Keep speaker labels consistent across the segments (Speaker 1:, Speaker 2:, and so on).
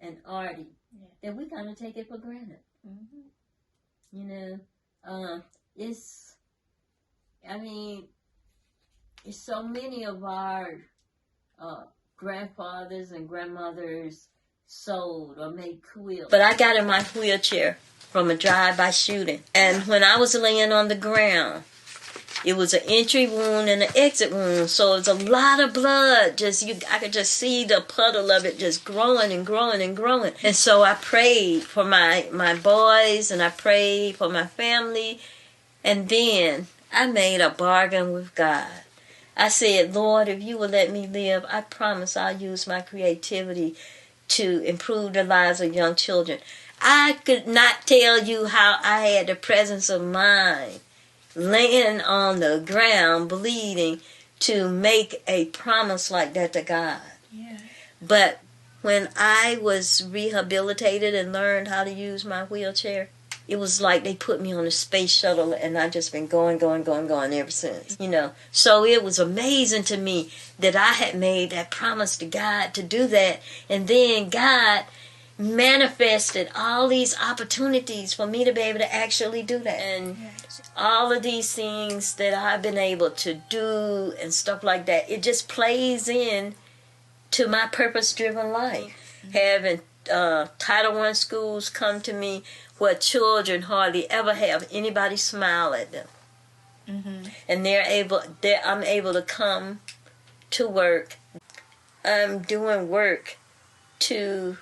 Speaker 1: and arty that we kind of take it for granted. You know, it's so many of our grandfathers and grandmothers sewed or made quilts. But I got in my wheelchair from a drive-by shooting. And when I was laying on the ground, it was an entry wound and an exit wound. So it was a lot of blood. I could just see the puddle of it just growing and growing and growing. And so I prayed for my boys, and I prayed for my family. And then I made a bargain with God. I said, Lord, if you will let me live, I promise I'll use my creativity to improve the lives of young children. I could not tell you how I had the presence of mind laying on the ground bleeding to make a promise like that to God.
Speaker 2: Yeah.
Speaker 1: But when I was rehabilitated and learned how to use my wheelchair, it was like they put me on a space shuttle, and I've just been going ever since, you know. So it was amazing to me that I had made that promise to God to do that. And then God manifested all these opportunities for me to be able to actually do that. And all of these things that I've been able to do and stuff like that, it just plays in to my purpose-driven life. Having Title I schools come to me where children hardly ever have anybody smile at them. And I'm able to come to work. I'm doing work to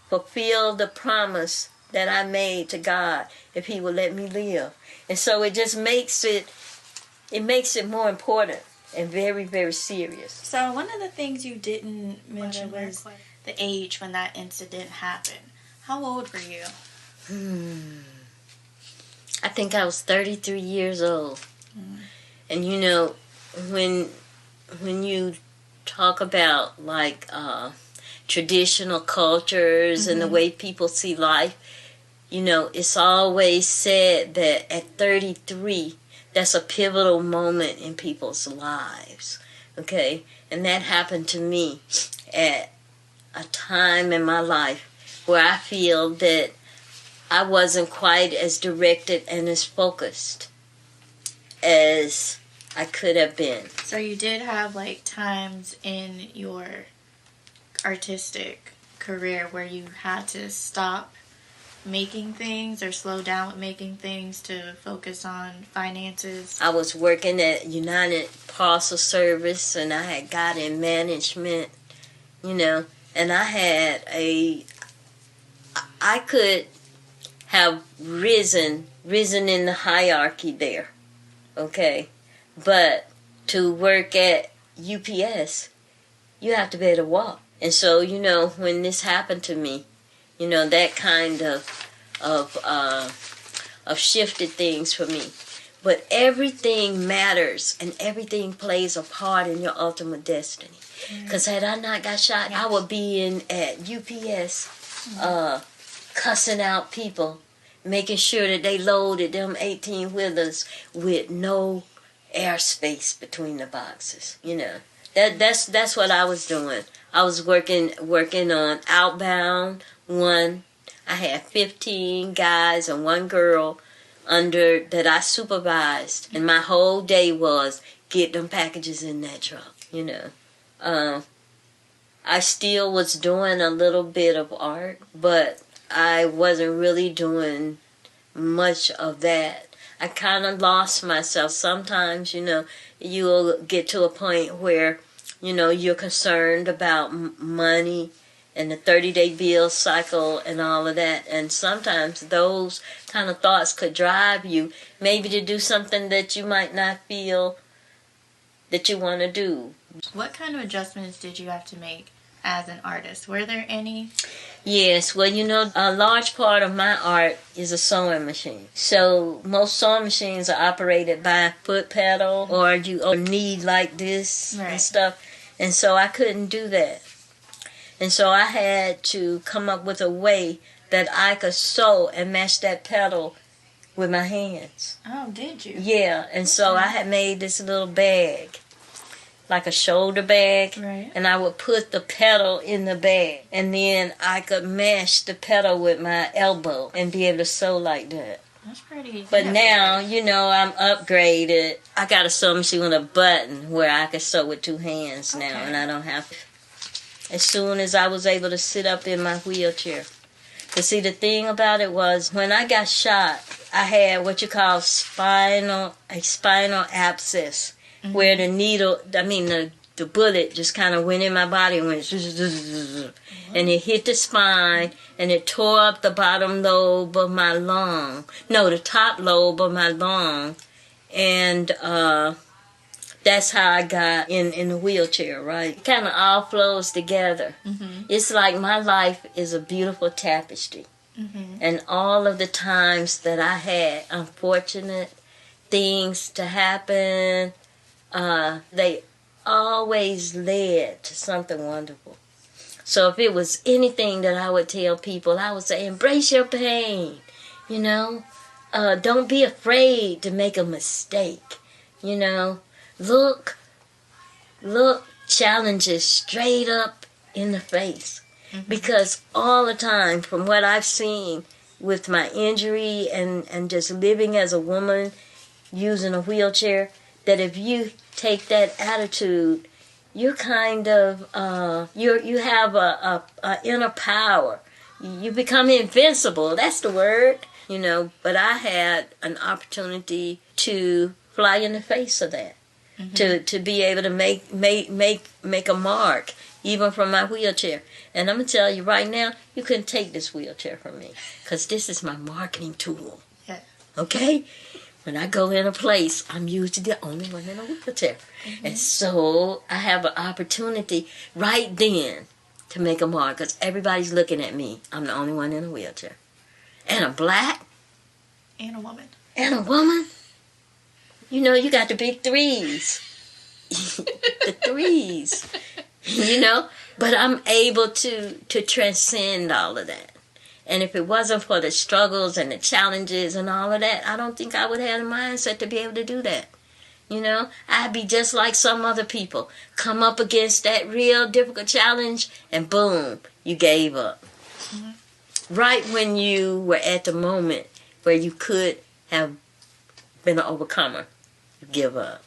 Speaker 1: fulfill the promise that I made to God if He would let me live. And so it just makes it more important and very, very serious.
Speaker 2: So one of the things you didn't mention was the age when that incident happened. How old were you?
Speaker 1: I think I was 33 years old. And you know, when you talk about like traditional cultures and the way people see life, you know, it's always said that at 33, that's a pivotal moment in people's lives. Okay? And that happened to me at a time in my life where I feel that I wasn't quite as directed and as focused as I could have been.
Speaker 2: So you did have like times in your artistic career where you had to stop making things or slow down with making things to focus on finances?
Speaker 1: I was working at United Parcel Service, and I had got in management, you know, and I could have risen in the hierarchy there, okay? But to work at UPS, you have to be able to walk. And so, you know, when this happened to me, you know, that kind of shifted things for me. But everything matters, and everything plays a part in your ultimate destiny. Because had I not got shot, I would be at UPS cussing out people, making sure that they loaded them 18-wheelers with no airspace between the boxes. You know, that's what I was doing. I was working on outbound one. I had 15 guys and one girl under that I supervised, and my whole day was get them packages in that truck. You know, I still was doing a little bit of art, but I wasn't really doing much of that. I kind of lost myself. Sometimes, you know, you'll get to a point where, you know, you're concerned about money and the 30-day bill cycle and all of that. And sometimes those kind of thoughts could drive you maybe to do something that you might not feel that you want to do.
Speaker 2: What kind of adjustments did you have to make as an artist? Were there any? Yes,
Speaker 1: well, you know, a large part of my art is a sewing machine. So most sewing machines are operated by a foot pedal, or you knead like this and stuff. And so I couldn't do that. And so I had to come up with a way that I could sew and match that pedal with my hands.
Speaker 2: Oh, did you?
Speaker 1: Yeah, and so I had made this little bag like a shoulder bag.
Speaker 2: Right.
Speaker 1: And I would put the pedal in the bag. And then I could mash the pedal with my elbow and be able to sew like that.
Speaker 2: That's pretty.
Speaker 1: But now, I'm upgraded. I got a sewing machine with a button where I can sew with 2 hands now. And I don't have to. As soon as I was able to sit up in my wheelchair. But see, the thing about it was, when I got shot, I had what you call a spinal abscess, where the the bullet just kind of went in my body and went, and it hit the spine, and it tore up the bottom lobe of my lung. No, the top lobe of my lung, and that's how I got in the wheelchair, right? It kind of all flows together. Mm-hmm. It's like my life is a beautiful tapestry. Mm-hmm. And all of the times that I had unfortunate things to happen, they always led to something wonderful. So if it was anything that I would tell people, I would say, embrace your pain. Don't be afraid to make a mistake. Look challenges straight up in the face. Mm-hmm. Because all the time, from what I've seen with my injury and just living as a woman using a wheelchair, that if you take that attitude, you're kind of, you have a inner power. You become invincible. That's the word, But I had an opportunity to fly in the face of that. Mm-hmm. To be able to make a mark, even from my wheelchair. And I'm going to tell you right now, you couldn't take this wheelchair from me, because this is my marketing tool. Yeah. Okay? When I go in a place, I'm usually the only one in a wheelchair. Mm-hmm. And so I have an opportunity right then to make a mark, because everybody's looking at me. I'm the only one in a wheelchair. And I'm black.
Speaker 2: And a woman.
Speaker 1: And a woman. You got the big threes. The threes. But I'm able to transcend all of that. And if it wasn't for the struggles and the challenges and all of that, I don't think I would have the mindset to be able to do that. I'd be just like some other people. Come up against that real difficult challenge and boom, you gave up. Mm-hmm. Right when you were at the moment where you could have been an overcomer. Give up.